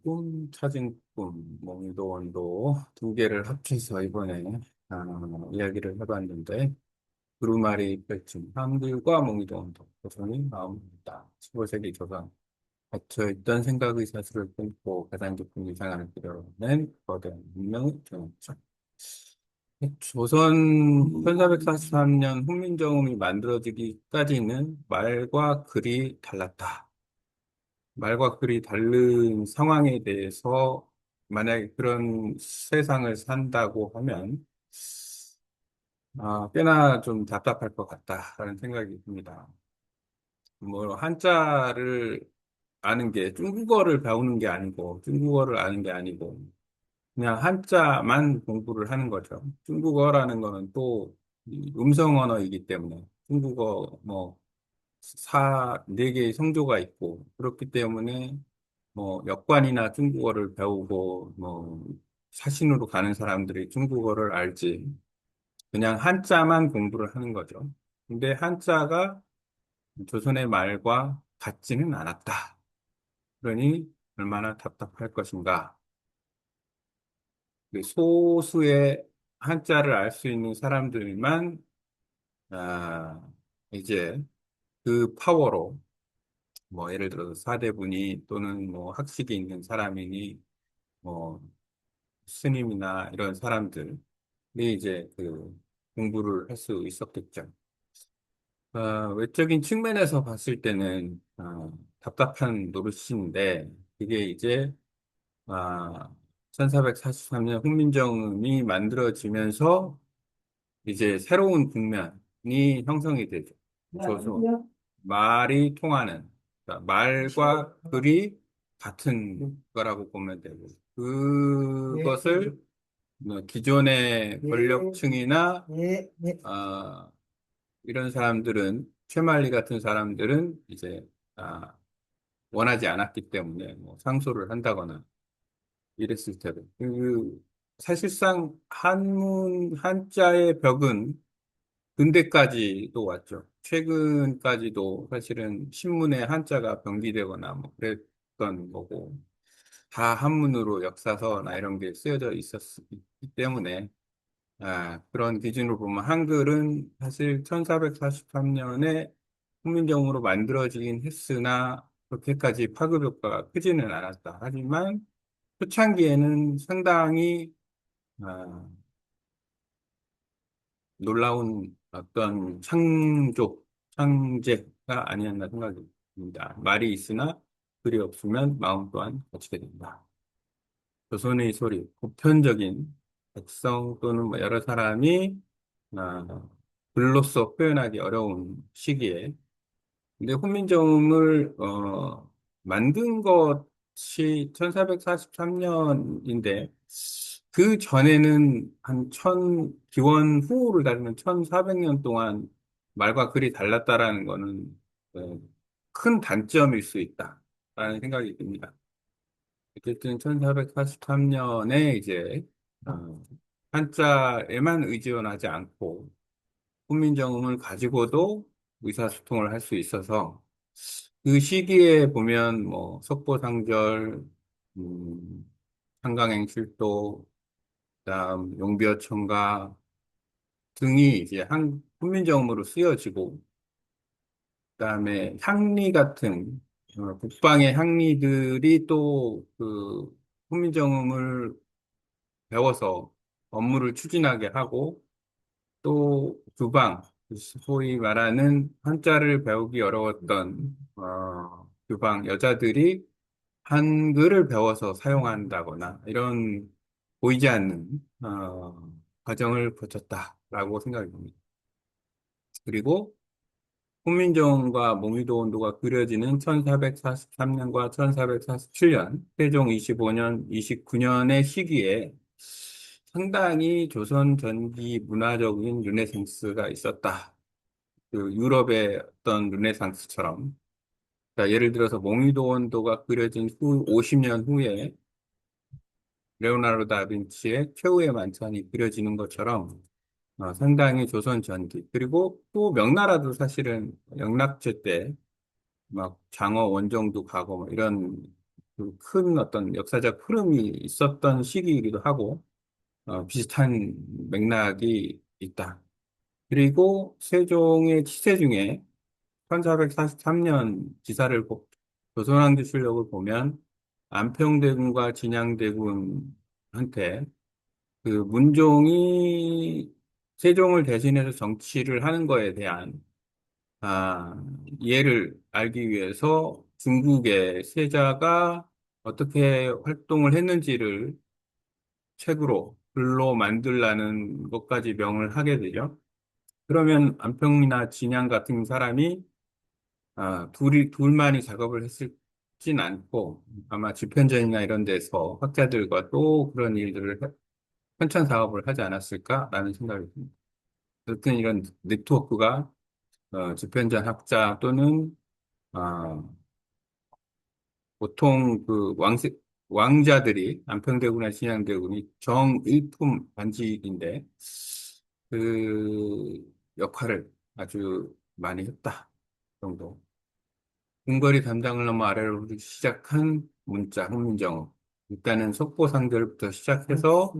꿈, 찾은 꿈, 몽도 원도 두 개를 합쳐서 이번에 이야기를 해봤는데 두루마리 펼친 한글과 몽도 원도 조선이 나옵니다. 15세기 조선 갇혀있던 생각의 사슬을 끊고 가장 깊은 이상을 그려낸 거대한 문명의 경험점. 조선 1443년 훈민정음이 만들어지기까지는 말과 글이 달랐다. 말과 글이 다른 상황에 대해서 만약에 그런 세상을 산다고 하면 꽤나 좀 답답할 것 같다라는 생각이 듭니다. 뭐 한자를 아는 게 중국어를 배우는 게 아니고 중국어를 아는 게 아니고 그냥 한자만 공부를 하는 거죠. 중국어라는 거는 또이 음성 언어이기 때문에 중국어 뭐 네 개의 성조가 있고 그렇기 때문에 뭐 역관이나 중국어를 배우고 뭐 사신으로 가는 사람들이 중국어를 알지 그냥 한자만 공부를 하는 거죠. 근데 한자가 조선의 말과 같지는 않았다. 그러니 얼마나 답답할 것인가. 그 소수의 한자를 알 수 있는 사람들만 아, 이제 그 파워로 뭐 예를 들어서 사대분이 또는 뭐 학식이 있는 사람이니 뭐 스님이나 이런 사람들이 이제 그 공부를 할 수 있었겠죠. 외적인 측면에서 봤을 때는 답답한 노릇인데 그게 이제 아, 1443년 훈민정음이 만들어지면서 이제 새로운 국면이 형성이 되죠. 조선 말이 통하는 그러니까 말과 글이 같은 거라고 보면 되고 그것을 뭐 기존의 권력층이나 아, 이런 사람들은 최만리 같은 사람들은 이제 아, 원하지 않았기 때문에 뭐 상소를 한다거나 이랬을 테고 사실상 한문 한자의 벽은 근대까지도 왔죠. 최근까지도 사실은 신문에 한자가 병기되거나 뭐 그랬던 거고 다 한문으로 역사서나 이런 게 쓰여져 있었기 때문에 그런 기준으로 보면 한글은 사실 1443년에 훈민정음으로 만들어지긴 했으나 그렇게까지 파급 효과가 크지는 않았다. 하지만 초창기에는 상당히 아, 놀라운 어떤 창제가 아니었나 생각이 듭니다. 말이 있으나 글이 없으면 마음 또한 갇히게 된다. 조선의 소리, 보편적인 백성 또는 뭐 여러 사람이 아, 글로써 표현하기 어려운 시기에 근데 훈민정음을 만든 것이 1443년인데 그 전에는 기원 후를 다루면 1400년 동안 말과 글이 달랐다라는 거는 어, 큰 단점일 수 있다라는 생각이 듭니다. 어쨌든 1443년에 이제 어, 한자에만 의존하지 않고 훈민정음을 가지고도 의사소통을 할 수 있어서 그 시기에 보면 뭐 석보상절, 음, 한강행실도, 그다음 용비어천가 등이 이제 훈민정음으로 쓰여지고 그다음에 향리 같은 북방의 향리들이 또 그 훈민정음을 배워서 업무를 추진하게 하고 또 두방, 소위 말하는 한자를 배우기 어려웠던 두방 여자들이 한글을 배워서 사용한다거나 이런 보이지 않는 과정을 거쳤다라고 생각이 듭니다. 그리고 훈민정음과 몽유도원도가 그려지는 1443년과 1447년, 세종 25년, 29년의 시기에 상당히 조선 전기 문화적인 르네상스가 있었다. 그 유럽의 어떤 르네상스처럼. 자, 예를 들어서 몽유도원도가 그려진 후 50년 후에 레오나르도 다빈치의 최후의 만찬이 그려지는 것처럼 상당히 조선 전기. 그리고 또 명나라도 사실은 영락제 때 막 장어 원정도 가고 뭐 이런 그큰 어떤 역사적 흐름이 있었던 시기이기도 하고, 비슷한 맥락이 있다. 그리고 세종의 치세 중에 1443년 기사를 조선왕조실록을 보면 안평대군과 진양대군한테 그 문종이 세종을 대신해서 정치를 하는 거에 대한 이해를 알기 위해서 중국의 세자가 어떻게 활동을 했는지를 책으로 글로 만들라는 것까지 명을 하게 되죠. 그러면 안평이나 진양 같은 사람이 둘만이 작업을 했을진 않고 아마 집현전이나 이런 데서 학자들과 또 그런 일들을 편찬 사업을 하지 않았을까라는 생각이 듭니다. 어쨌든 이런 네트워크가 집현전 학자 또는 어, 보통 그 왕자들이 안평대군이나 진양대군이 정일품 관직인데 그 역할을 아주 많이 했다 정도. 궁궐이 담장을 넘어 아래로 시작한 문자, 훈민정음. 일단은 속보상들부터 시작해서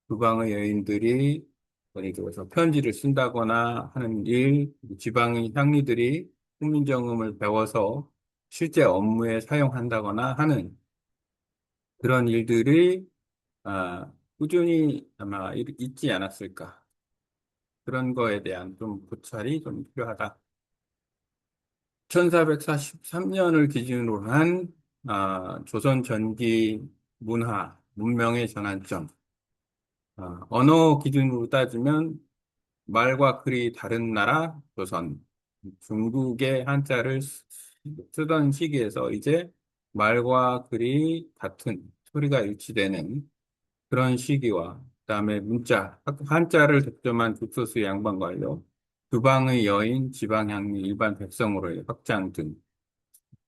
부방의 여인들이 어디 그래서 편지를 쓴다거나 하는 일, 지방의 향리들이 훈민정음을 배워서 실제 업무에 사용한다거나 하는 그런 일들이 꾸준히 아마 있지 않았을까. 그런 거에 대한 좀 고찰이 좀 필요하다. 1443년을 기준으로 한 조선 전기 문화, 문명의 전환점. 언어 기준으로 따지면 말과 글이 다른 나라 조선. 중국의 한자를 쓰던 시기에서 이제 말과 글이 같은 소리가 일치되는 그런 시기와 그다음에 문자, 한자를 득점한 국소수 양반관료, 두방의 여인, 지방향리, 일반 백성으로의 확장 등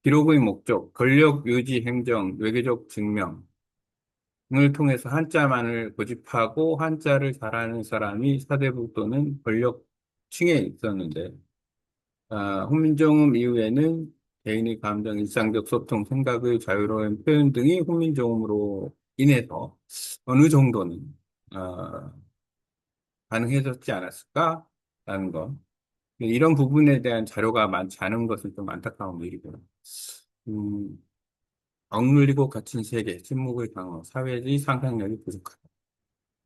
기록의 목적, 권력 유지 행정, 외교적 증명을 통해서 한자만을 고집하고 한자를 잘하는 사람이 사대부 또는 권력층에 있었는데 훈민정음 이후에는 개인의 감정, 일상적 소통, 생각의 자유로운 표현 등이 훈민정음으로 인해서 어느 정도는 어, 가능해졌지 않았을까라는 것. 이런 부분에 대한 자료가 많지 않은 것은 좀 안타까운 일이고요. 음, 억눌리고 갇힌 세계, 침묵의 강호, 사회의 상상력이 부족하다.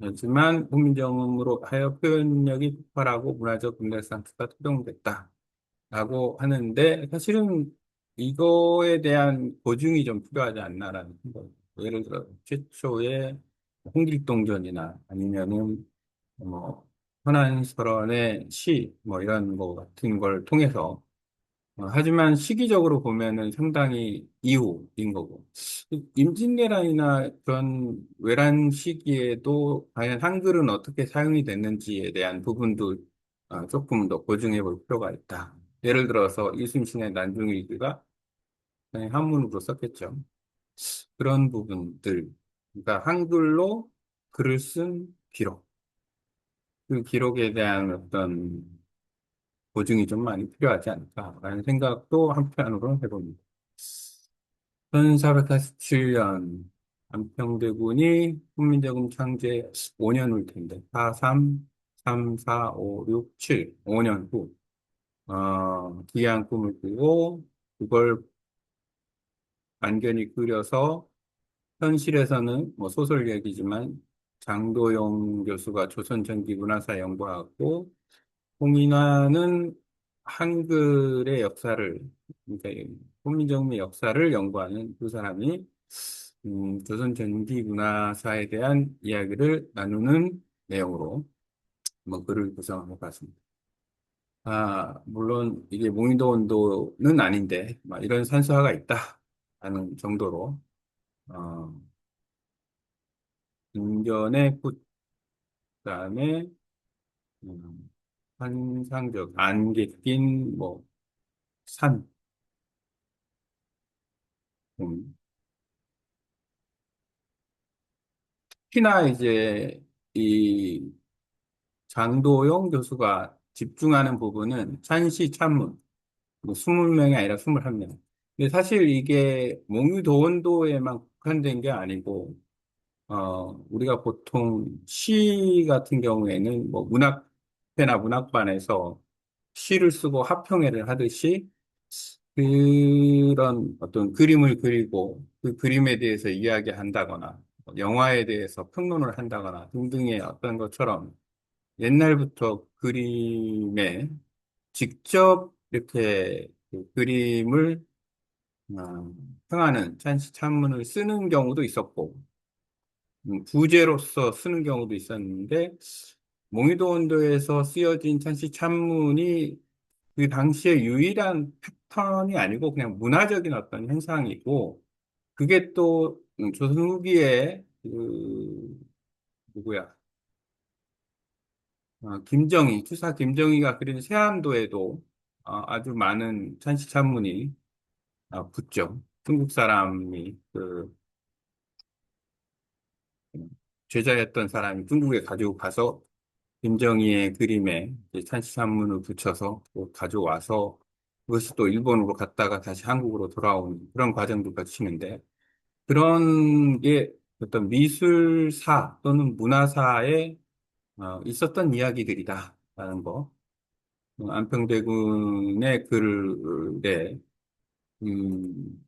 하지만 훈민정음으로 하여 표현력이 폭발하고 문화적 르네상스가推동됐다. 라고 하는데 사실은 이거에 대한 보증이 좀 필요하지 않나라는 생각이 예를 들어 최초의 홍길동전이나 아니면은 뭐 현안설원의 시 뭐 이런 거 같은 걸 통해서 하지만 시기적으로 보면은 상당히 이후인 거고 임진왜란이나 그런 외란 시기에도 과연 한글은 어떻게 사용이 됐는지에 대한 부분도 조금 더 보증해 볼 필요가 있다. 예를 들어서 이순신의 난중일기가 그냥 한문으로 썼겠죠. 그런 부분들, 그러니까 한글로 글을 쓴 기록, 그 기록에 대한 어떤 보증이 좀 많이 필요하지 않을까라는 생각도 한편으로 해봅니다. 1447년 안평대군이 훈민정음 창제 5년 후 텐데 43, 3, 4, 5, 6, 7, 5년 후 기이한 꿈을 꾸고 그걸 완전히 그려서 현실에서는 뭐 소설 얘기지만 장도영 교수가 조선전기문화사 연구하고 홍인화는 한글의 역사를 그러니까 훈민정음의 역사를 연구하는 두 사람이 조선전기문화사에 대한 이야기를 나누는 내용으로 뭐 글을 구성해 봤습니다. 물론 이게 무인도 온도는 아닌데 막 이런 산수화가 있다 하는 정도로 어, 인견의 꽃 그다음에 환상적 안개 낀 뭐 산, 음, 특히나 이제 이 장도영 교수가 집중하는 부분은 찬시 찬문, 뭐 20명이 아니라 21명. 근데 사실 이게 몽유도원도에만 국한된 게 아니고, 우리가 보통 시 같은 경우에는 뭐 문학회나 문학반에서 시를 쓰고 합평회를 하듯이 그런 어떤 그림을 그리고 그 그림에 대해서 이야기한다거나 영화에 대해서 평론을 한다거나 등등의 어떤 것처럼 옛날부터 그림에 직접 이렇게 그 그림을 평하는 찬문을 쓰는 경우도 있었고 부제로서 쓰는 경우도 있었는데 몽유도 원도에서 쓰여진 찬씨 찬문이 그 당시에 유일한 패턴이 아니고 그냥 문화적인 어떤 현상이고 그게 또 조선 후기에 그 누구야 추사 김정희가 그린 세안도에도 아주 많은 찬씨 찬문이 붙죠. 중국 사람이 그 제자였던 사람이 중국에 가지고 가서 김정희의 그림에 이제 찬시산문을 붙여서 또 가져와서 그것이 또 일본으로 갔다가 다시 한국으로 돌아온 그런 과정도 거치는데 그런 게 어떤 미술사 또는 문화사에 있었던 이야기들이다라는 거. 안평대군의 글에 음,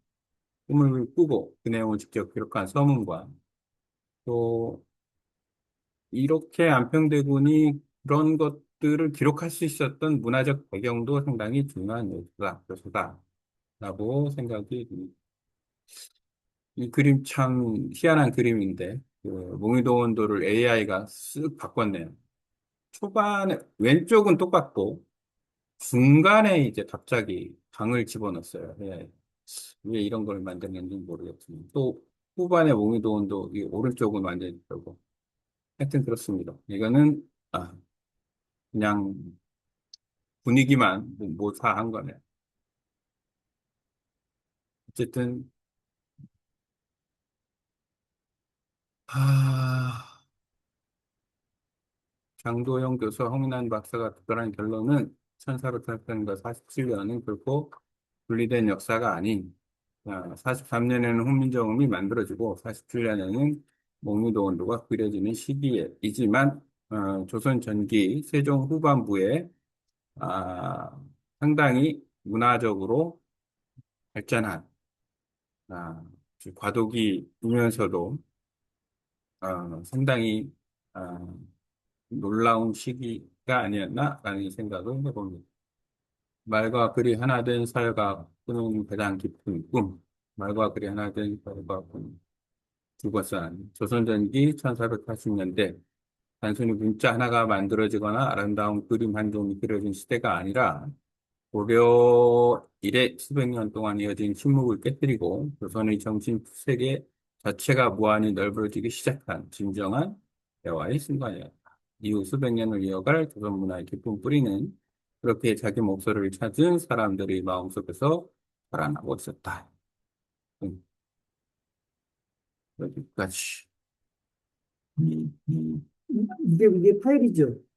꿈을 꾸고 그 내용을 직접 기록한 서문과 또 이렇게 안평대군이 그런 것들을 기록할 수 있었던 문화적 배경도 상당히 중요한 요소다라고 생각이 듭니다. 이 그림 참 희한한 그림인데, 그 몽유도 원도를 AI가 쓱 바꿨네요. 초반에, 왼쪽은 똑같고, 중간에 이제 갑자기 강을 집어넣었어요. 왜 이런 걸 만들었는지 모르겠지만. 또, 후반에 몽유도 원도 이 오른쪽은 완전히 되고. 하여튼 그렇습니다. 이거는, 그냥 분위기만 모사한 거네. 어쨌든, 아, 장도영 교수와 홍인환 박사가 특별한 결론은 1400년과 47년은 결코 분리된 역사가 아닌, 43년에는 훈민정음이 만들어지고 47년에는 목유도 원도가 그려지는 시기이지만, 조선 전기 세종 후반부에 아, 상당히 문화적으로 발전한 과도기이면서도 상당히 아, 놀라운 시기가 아니었나라는 생각을 해봅니다. 말과 글이 하나 된 사회가 꾸는 가장 깊은 꿈, 말과 글이 하나 된 사회가 꾸는 두 번째는 조선전기 1480년대 단순히 문자 하나가 만들어지거나 아름다운 그림 한 점이 그려진 시대가 아니라 고려 이래 수백 년 동안 이어진 침묵을 깨뜨리고 조선의 정신 세계 자체가 무한히 넓어지기 시작한 진정한 대화의 순간이었다. 이후 수백 년을 이어갈 조선 문화의 깊은 뿌리는 그렇게 자기 목소리를 찾은 사람들의 마음속에서 자라나고 있었다. 음, 여기까지. 이게 파일이죠.